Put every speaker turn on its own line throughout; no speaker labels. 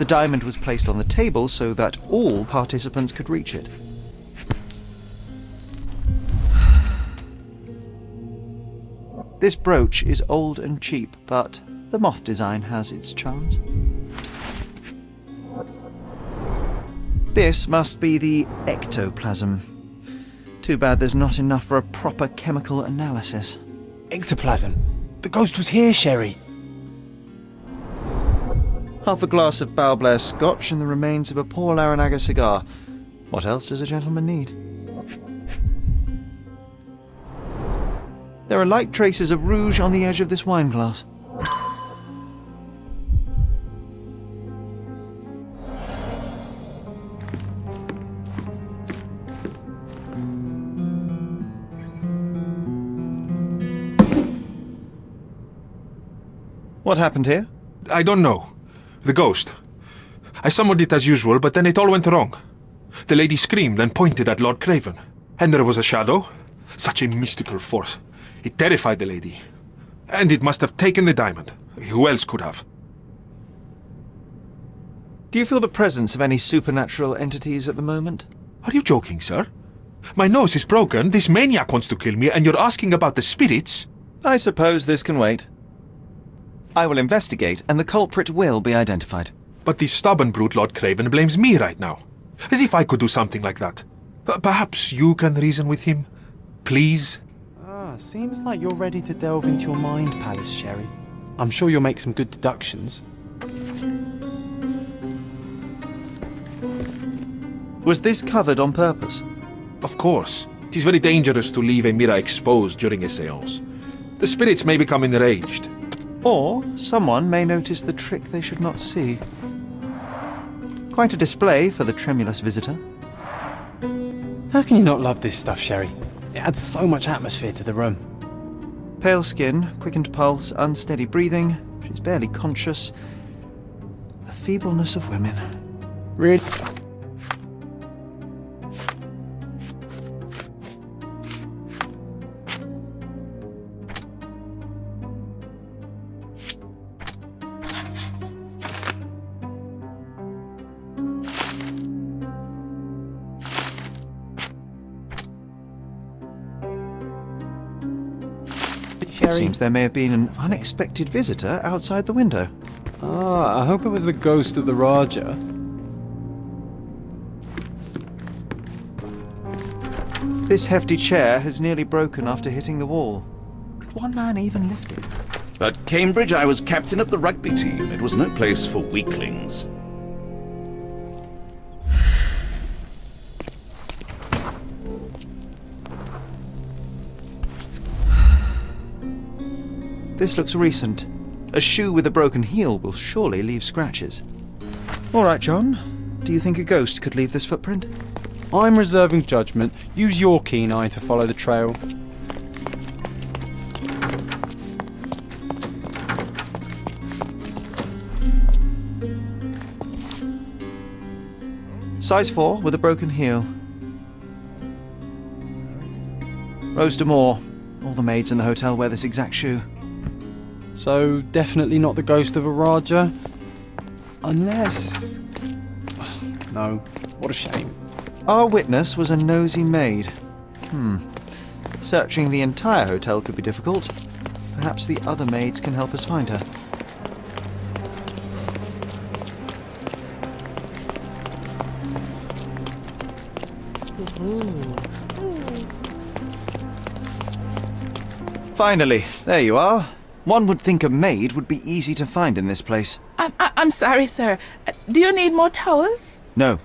The diamond was placed on the table so that all participants could reach it. This brooch is old and cheap, but the moth design has its charms. This must be the ectoplasm. Too bad there's not enough for a proper chemical analysis.
Ectoplasm? The ghost was here, Sherry.
Half a glass of Balblair scotch and the remains of a poor Laranaga cigar. What else does a gentleman need? There are light traces of rouge on the edge of this wine glass. What happened here?
I don't know. The ghost. I summoned it as usual, but then it all went wrong. The lady screamed and pointed at Lord Craven. And there was a shadow. Such a mystical force. It terrified the lady. And it must have taken the diamond. Who else could have?
Do you feel the presence of any supernatural entities at the moment?
Are you joking, sir? My nose is broken, this maniac wants to kill me, and you're asking about the spirits?
I suppose this can wait. I will investigate, and the culprit will be identified.
But the stubborn brute Lord Craven blames me right now. As if I could do something like that. Perhaps you can reason with him? Please?
Seems like you're ready to delve into your mind palace, Sherry. I'm sure you'll make some good deductions.
Was this covered on purpose?
Of course. It is very dangerous to leave a mirror exposed during a séance. The spirits may become enraged.
Or someone may notice the trick they should not see. Quite a display for the tremulous visitor.
How can you not love this stuff, Sherry? It adds so much atmosphere to the room.
Pale skin, quickened pulse, unsteady breathing. She's barely conscious. The feebleness of women.
Really?
It seems there may have been an unexpected visitor outside the window.
I hope it was the ghost of the Raja.
This hefty chair has nearly broken after hitting the wall. Could one man even lift it?
At Cambridge, I was captain of the rugby team. It was no place for weaklings.
This looks recent. A shoe with a broken heel will surely leave scratches. All right, John. Do you think a ghost could leave this footprint?
I'm reserving judgment. Use your keen eye to follow the trail.
Size 4 with a broken heel. Rose D'Amour. All the maids in the hotel wear this exact shoe.
So, definitely not the ghost of a Raja. Unless... No, what a shame.
Our witness was a nosy maid. Searching the entire hotel could be difficult. Perhaps the other maids can help us find her. Finally, there you are. One would think a maid would be easy to find in this place.
I'm sorry, sir. Do you need more towels?
No.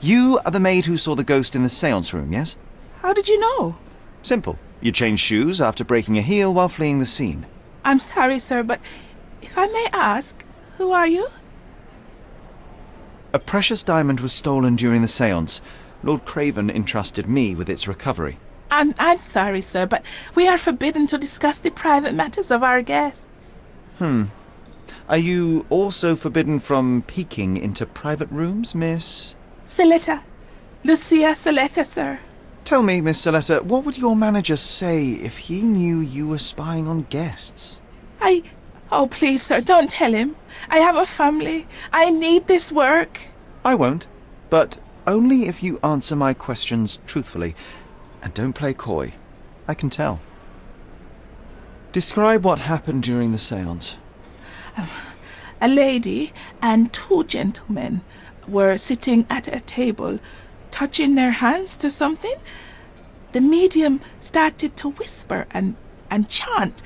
You are the maid who saw the ghost in the séance room, yes?
How did you know?
Simple. You changed shoes after breaking a heel while fleeing the scene.
I'm sorry, sir, but if I may ask, who are you?
A precious diamond was stolen during the séance. Lord Craven entrusted me with its recovery.
I'm sorry, sir, but we are forbidden to discuss the private matters of our guests.
Are you also forbidden from peeking into private rooms, Miss?
Saletta. Lucia Saletta, sir.
Tell me, Miss Saletta, what would your manager say if he knew you were spying on guests?
I Oh, please, sir, don't tell him. I have a family. I need this work.
I won't, but only if you answer my questions truthfully. And don't play coy. I can tell. Describe what happened during the séance.
A lady and two gentlemen were sitting at a table, touching their hands to something. The medium started to whisper and chant,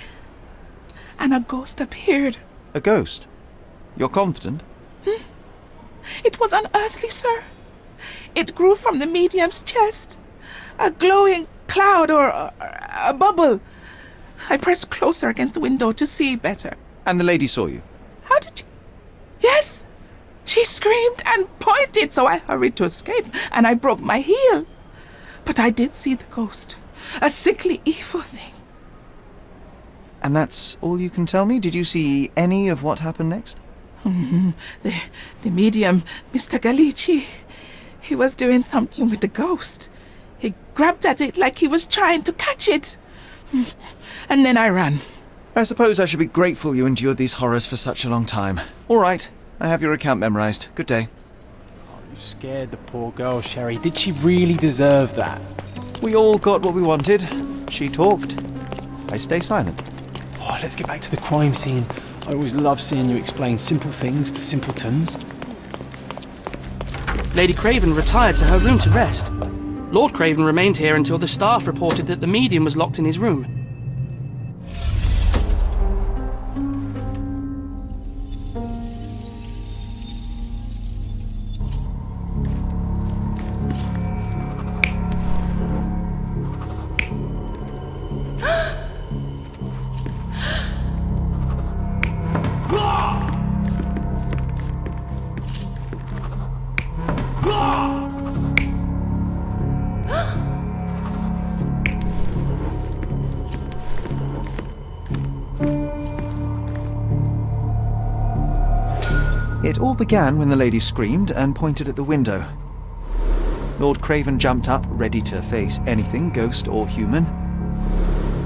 and a ghost appeared.
A ghost? You're confident?
It was unearthly, sir. It grew from the medium's chest. A glowing cloud or a bubble. I pressed closer against the window to see better.
And the lady saw you?
How did you... Yes! She screamed and pointed, so I hurried to escape, and I broke my heel. But I did see the ghost. A sickly, evil thing.
And that's all you can tell me? Did you see any of what happened next?
The medium, Mr. Gallici, he was doing something with the ghost. He grabbed at it like he was trying to catch it. And then I ran.
I suppose I should be grateful you endured these horrors for such a long time. All right, I have your account memorized. Good day.
Oh, you scared the poor girl, Sherry. Did she really deserve that?
We all got what we wanted. She talked. I stay silent.
Oh, let's get back to the crime scene. I always love seeing you explain simple things to simpletons.
Lady Craven retired to her room to rest. Lord Craven remained here until the staff reported that the medium was locked in his room.
It all began when the lady screamed and pointed at the window. Lord Craven jumped up, ready to face anything, ghost or human.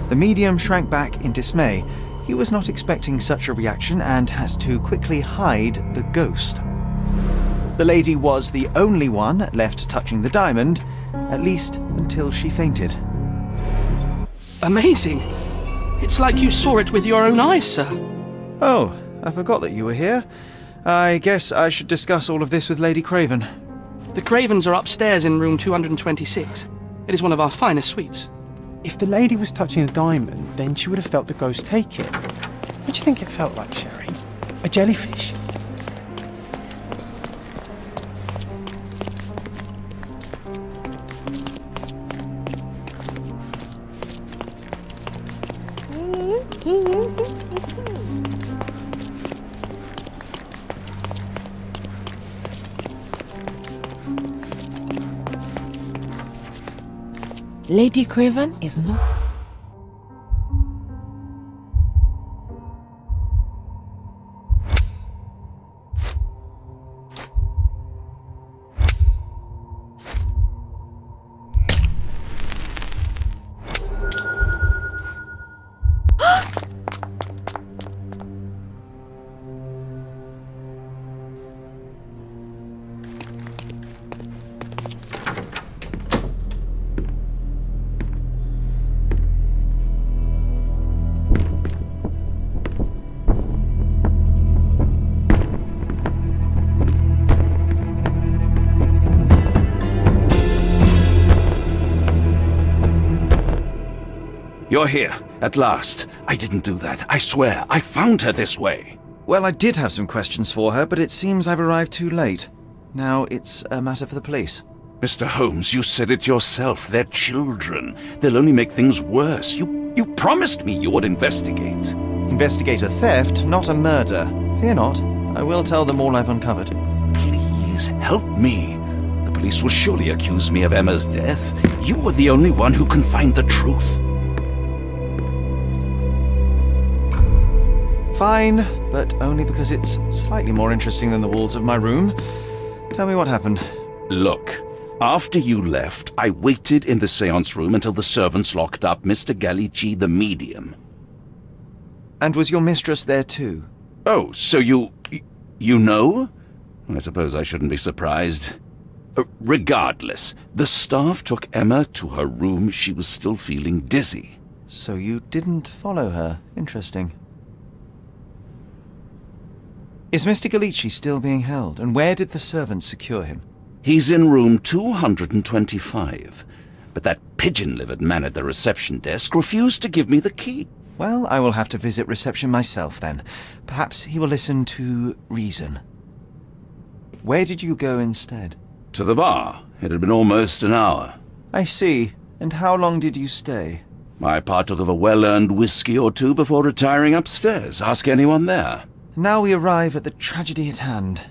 The medium shrank back in dismay. He was not expecting such a reaction and had to quickly hide the ghost. The lady was the only one left touching the diamond, at least until she fainted.
Amazing. It's like you saw it with your own eyes, sir.
Oh, I forgot that you were here. I guess I should discuss all of this with Lady Craven.
The Cravens are upstairs in room 226. It is one of our finest suites.
If the lady was touching a diamond, then she would have felt the ghost take it. What do you think it felt like, Sherry? A jellyfish?
Lady Craven is not...
You're here, at last. I didn't do that. I swear, I found her this way.
Well, I did have some questions for her, but it seems I've arrived too late. Now it's a matter for the police.
Mr. Holmes, you said it yourself. They're children. They'll only make things worse. You promised me you would investigate.
Investigate a theft, not a murder. Fear not. I will tell them all I've uncovered.
Please, help me. The police will surely accuse me of Emma's death. You were the only one who can find the truth.
Fine, but only because it's slightly more interesting than the walls of my room. Tell me what happened.
Look, after you left, I waited in the seance room until the servants locked up Mr. Gallici the medium.
And was your mistress there too?
Oh, so you know? I suppose I shouldn't be surprised. Regardless, the staff took Emma to her room. She was still feeling dizzy.
So you didn't follow her. Interesting. Is Mr. Galici still being held, and where did the servants secure him?
He's in room 225, but that pigeon-livered man at the reception desk refused to give me the key.
Well, I will have to visit reception myself then. Perhaps he will listen to reason. Where did you go instead?
To the bar. It had been almost an hour.
I see. And how long did you stay?
I partook of a well-earned whiskey or two before retiring upstairs. Ask anyone there.
Now we arrive at the tragedy at hand.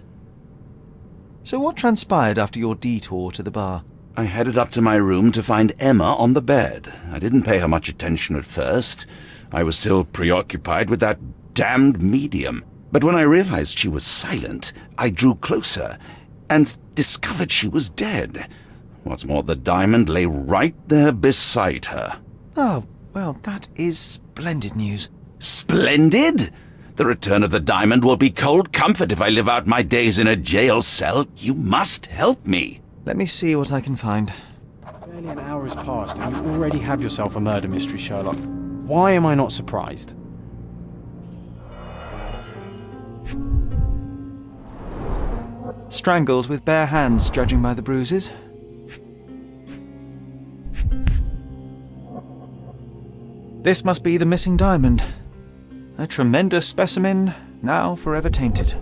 So what transpired after your detour to the bar?
I headed up to my room to find Emma on the bed. I didn't pay her much attention at first. I was still preoccupied with that damned medium. But when I realized she was silent, I drew closer and discovered she was dead. What's more, the diamond lay right there beside her.
Oh, well, that is splendid news.
Splendid? The return of the diamond will be cold comfort if I live out my days in a jail cell. You must help me.
Let me see what I can find.
Barely an hour has passed and you already have yourself a murder mystery, Sherlock. Why am I not surprised?
Strangled with bare hands, judging by the bruises. This must be the missing diamond. A tremendous specimen, now forever tainted.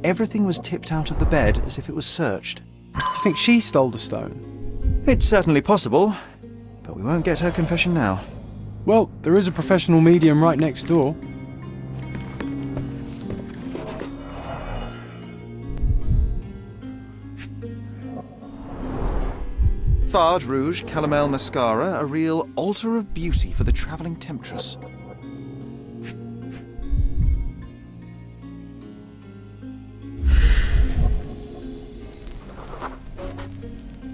Everything was tipped out of the bed as if it was searched.
Do you think she stole the stone?
It's certainly possible, but we won't get her confession now.
Well, there is a professional medium right next door.
Fard Rouge Calomel Mascara, a real altar of beauty for the travelling temptress.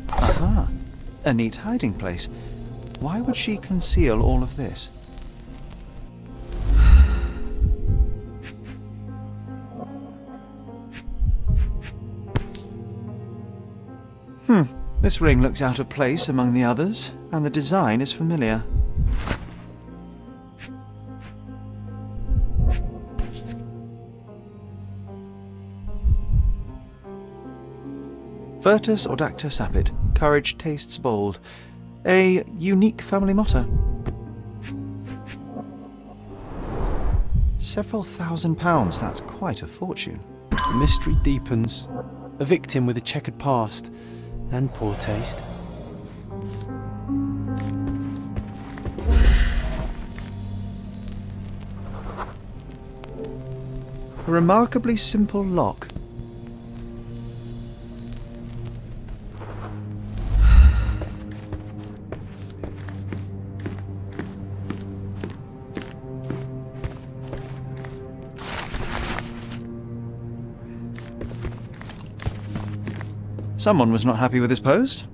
Aha, a neat hiding place. Why would she conceal all of this? This ring looks out of place among the others, and the design is familiar. Virtus Audacta Sapit, courage tastes bold. A unique family motto. Several £1,000, that's quite a fortune.
The mystery deepens. A victim with a checkered past and poor taste.
A remarkably simple lock. Someone was not happy with his post.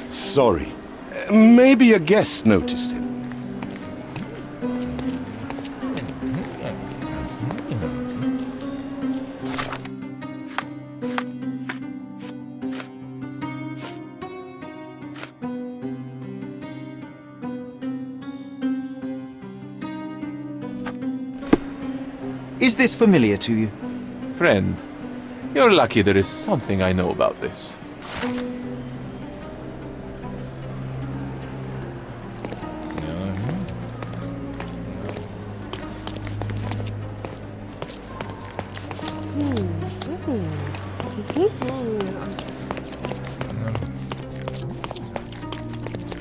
Sorry. Maybe a guest noticed him.
Is this familiar to you?
Friend, you're lucky there is something I know about this.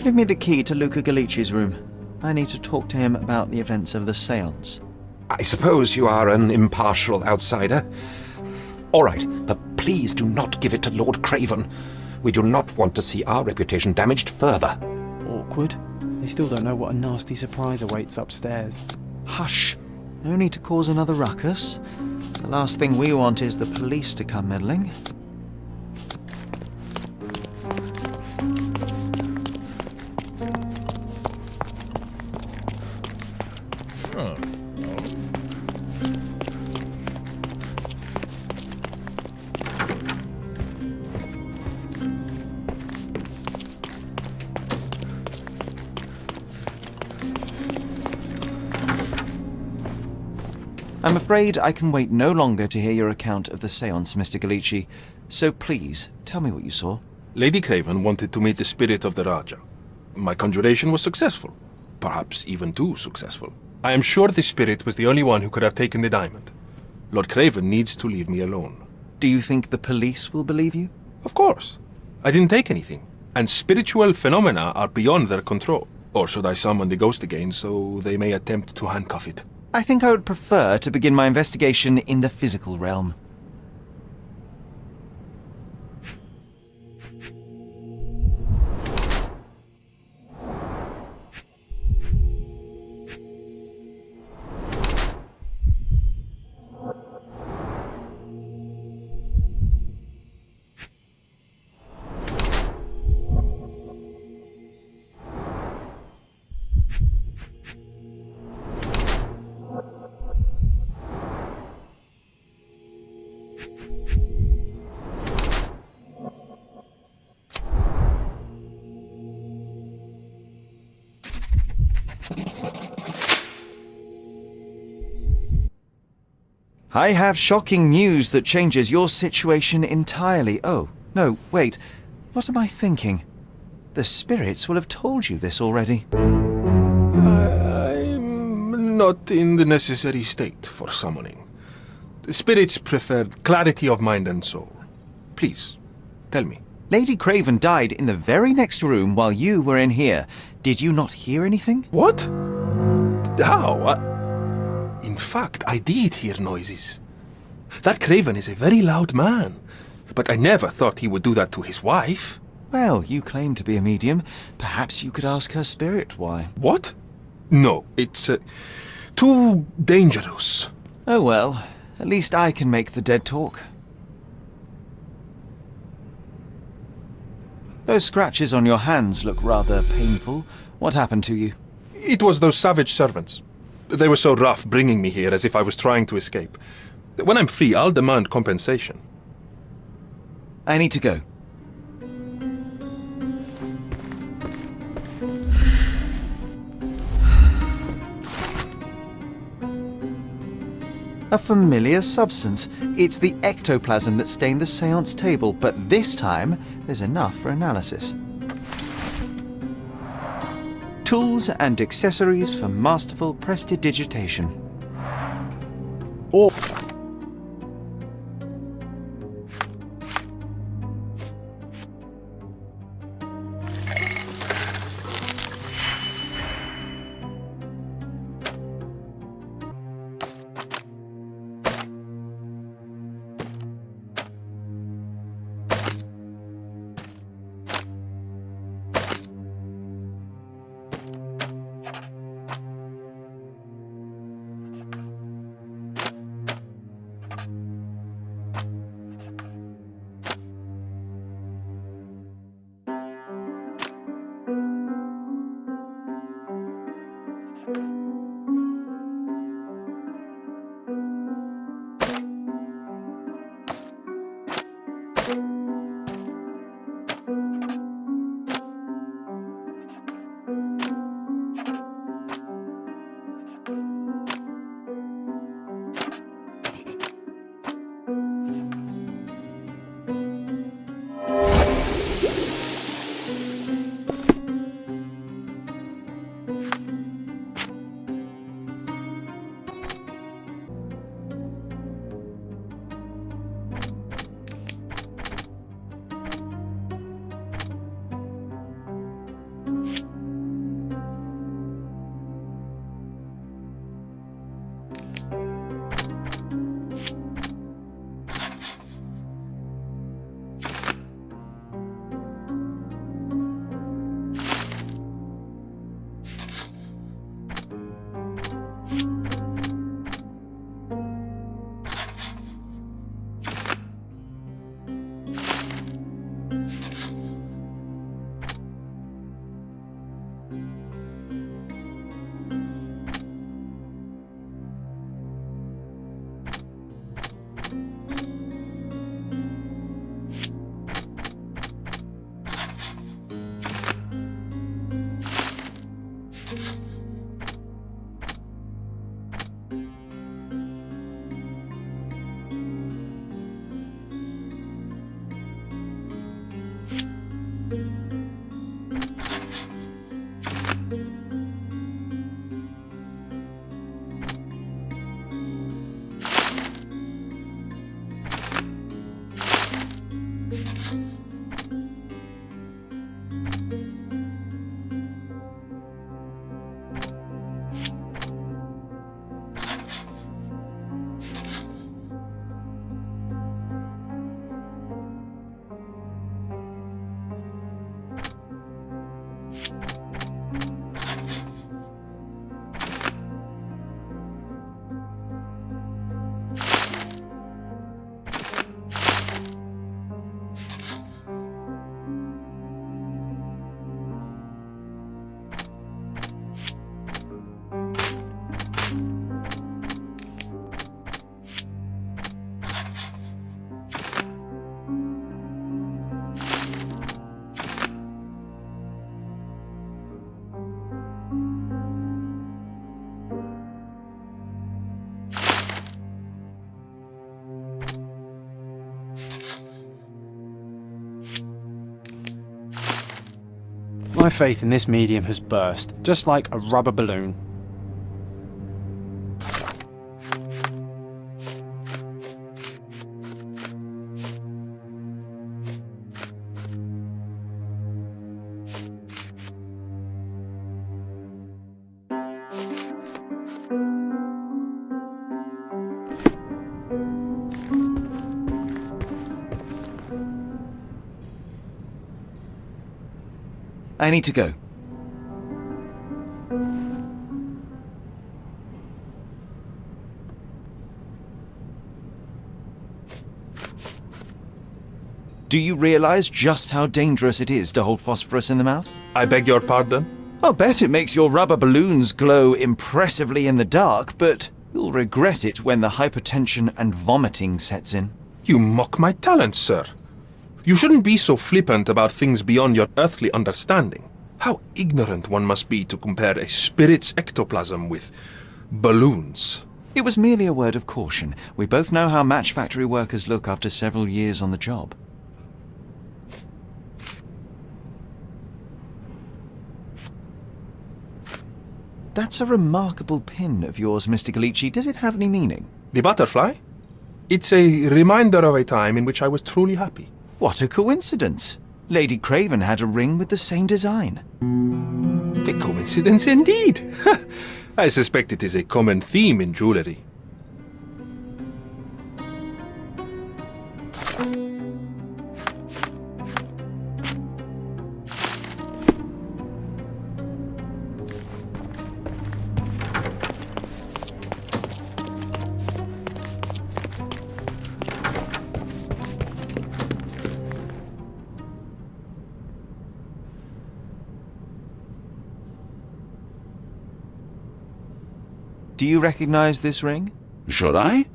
Give me the key to Luca Galici's room. I need to talk to him about the events of the seance.
I suppose you are an impartial outsider. All right, but please do not give it to Lord Craven. We do not want to see our reputation damaged further.
Awkward. They still don't know what a nasty surprise awaits upstairs.
Hush. No need to cause another ruckus. The last thing we want is the police to come meddling. I'm afraid I can wait no longer to hear your account of the séance, Mr. Galici. So please, tell me what you saw.
Lady Craven wanted to meet the spirit of the Raja. My conjuration was successful. Perhaps even too successful. I am sure the spirit was the only one who could have taken the diamond. Lord Craven needs to leave me alone.
Do you think the police will believe you?
Of course. I didn't take anything. And spiritual phenomena are beyond their control. Or should I summon the ghost again so they may attempt to handcuff it?
I think I would prefer to begin my investigation in the physical realm. I have shocking news that changes your situation entirely. Oh, no, wait. What am I thinking? The spirits will have told you this already.
I'm not in the necessary state for summoning. The spirits prefer clarity of mind and soul. Please, tell me.
Lady Craven died in the very next room while you were in here. Did you not hear anything?
What? How? In fact, I did hear noises. That Craven is a very loud man, but I never thought he would do that to his wife.
Well, you claim to be a medium. Perhaps you could ask her spirit why.
What? No, it's too dangerous.
Oh well, at least I can make the dead talk. Those scratches on your hands look rather painful. What happened to you?
It was those savage servants. They were so rough bringing me here as if I was trying to escape. When I'm free, I'll demand compensation.
I need to go. A familiar substance. It's the ectoplasm that stained the séance table, but this time there's enough for analysis. Tools and accessories for masterful prestidigitation.
Or My faith in this medium has burst, just like a rubber balloon.
I need to go. Do you realize just how dangerous it is to hold phosphorus in the mouth?
I beg your pardon?
I'll bet it makes your rubber balloons glow impressively in the dark, but you'll regret it when the hypertension and vomiting sets in.
You mock my talents, sir. You shouldn't be so flippant about things beyond your earthly understanding. How ignorant one must be to compare a spirit's ectoplasm with balloons.
It was merely a word of caution. We both know how match factory workers look after several years on the job. That's a remarkable pin of yours, Mr. Galici. Does it have any meaning?
The butterfly? It's a reminder of a time in which I was truly happy.
What a coincidence. Lady Craven had a ring with the same design.
A coincidence indeed. I suspect it is a common theme in jewelry.
Do you recognize this ring?
Should I?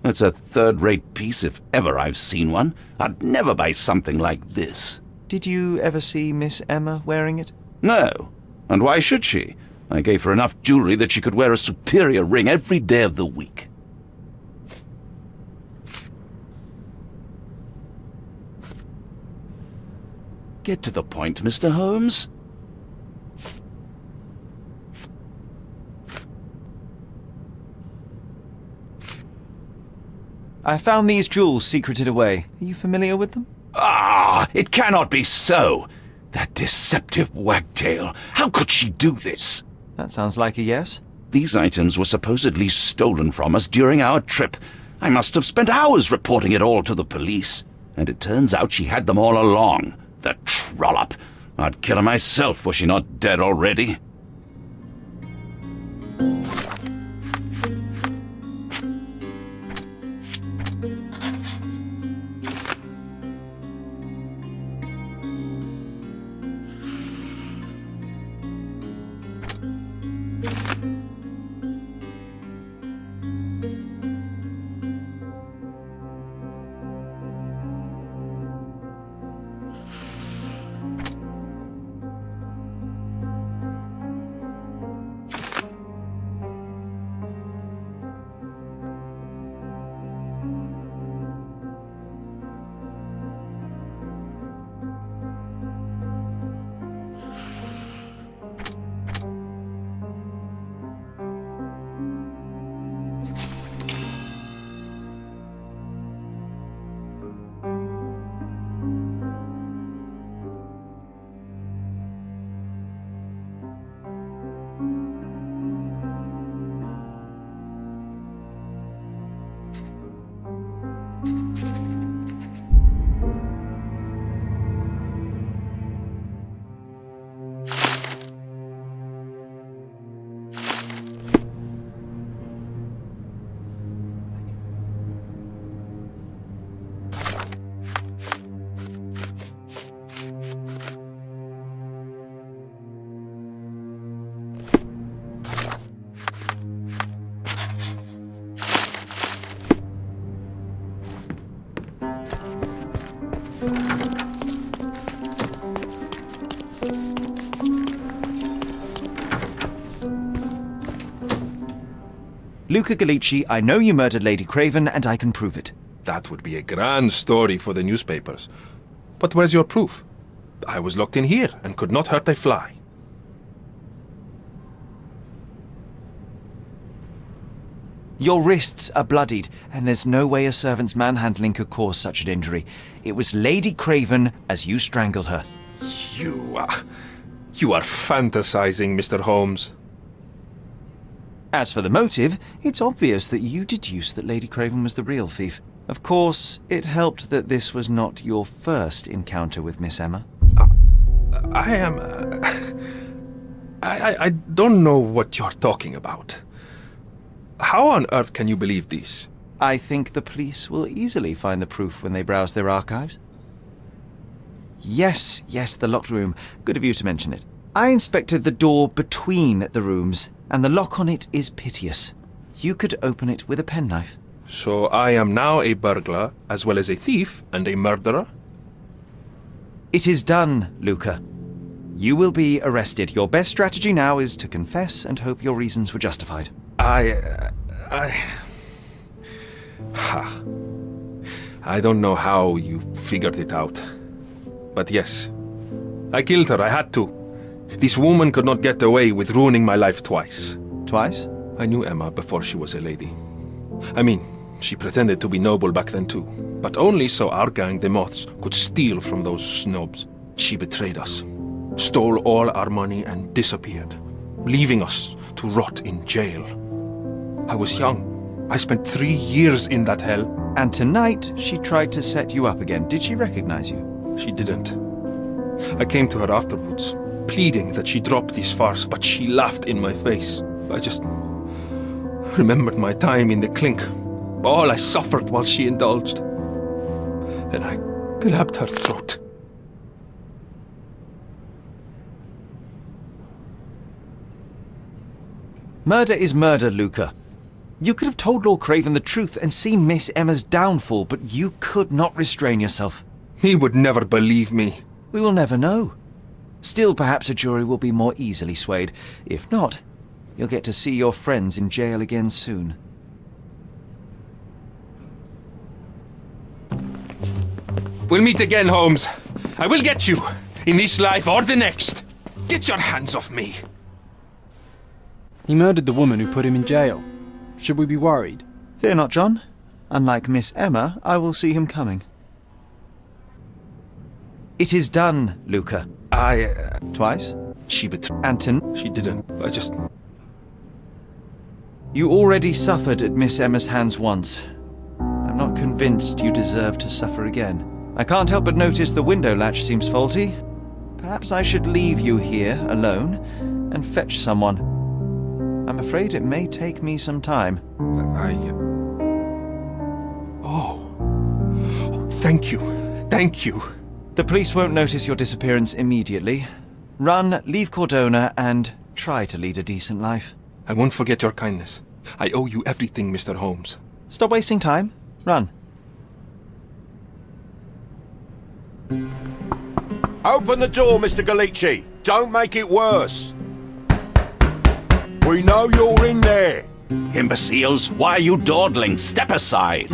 It's a third-rate piece if ever I've seen one. I'd never buy something like this.
Did you ever see Miss Emma wearing it?
No. And why should she? I gave her enough jewelry that she could wear a superior ring every day of the week. Get to the point, Mr. Holmes.
I found these jewels secreted away. Are you familiar with them?
Ah, it cannot be so. That deceptive wagtail. How could she do this?
That sounds like a yes.
These items were supposedly stolen from us during our trip. I must have spent hours reporting it all to the police. And it turns out she had them all along. The trollop. I'd kill her myself, was she not dead already?
Luca Gallici, I know you murdered Lady Craven, and I can prove it.
That would be a grand story for the newspapers. But where's your proof? I was locked in here and could not hurt a fly.
Your wrists are bloodied, and there's no way a servant's manhandling could cause such an injury. It was Lady Craven as you strangled her.
You are fantasizing, Mr. Holmes.
As for the motive, it's obvious that you deduced that Lady Craven was the real thief. Of course, it helped that this was not your first encounter with Miss Emma.
I don't know what you're talking about. How on earth can you believe this?
I think the police will easily find the proof when they browse their archives. Yes, the locked room. Good of you to mention it. I inspected the door between the rooms, and the lock on it is piteous. You could open it with a penknife.
So I am now a burglar, as well as a thief and a murderer?
It is done, Luca. You will be arrested. Your best strategy now is to confess and hope your reasons were justified.
I don't know how you figured it out. But yes, I killed her. I had to. This woman could not get away with ruining my life twice.
Twice?
I knew Emma before she was a lady. I mean, she pretended to be noble back then too. But only so our gang, the Moths, could steal from those snobs. She betrayed us, stole all our money and disappeared, leaving us to rot in jail. I was young. I spent 3 years in that hell.
And tonight, she tried to set you up again. Did she recognize you?
She didn't. I came to her afterwards, pleading that she drop this farce, but she laughed in my face. I just remembered my time in the clink, all I suffered while she indulged. And I grabbed her throat.
Murder is murder, Luca. You could have told Lord Craven the truth and seen Miss Emma's downfall, but you could not restrain yourself.
He would never believe me.
We will never know. Still, perhaps a jury will be more easily swayed. If not, you'll get to see your friends in jail again soon.
We'll meet again, Holmes. I will get you, in this life or the next. Get your hands off me.
He murdered the woman who put him in jail. Should we be worried?
Fear not, John. Unlike Miss Emma, I will see him coming. It is done, Luca. Twice?
She betrayed.
Anton?
She didn't.
You already suffered at Miss Emma's hands once. I'm not convinced you deserve to suffer again. I can't help but notice the window latch seems faulty. Perhaps I should leave you here alone and fetch someone. I'm afraid it may take me some time.
Oh, thank you. Thank you.
The police won't notice your disappearance immediately. Run, leave Cordona, and try to lead a decent life.
I won't forget your kindness. I owe you everything, Mr. Holmes.
Stop wasting time. Run.
Open the door, Mr. Gallici. Don't make it worse. We know you're in there.
Imbeciles, why are you dawdling? Step aside.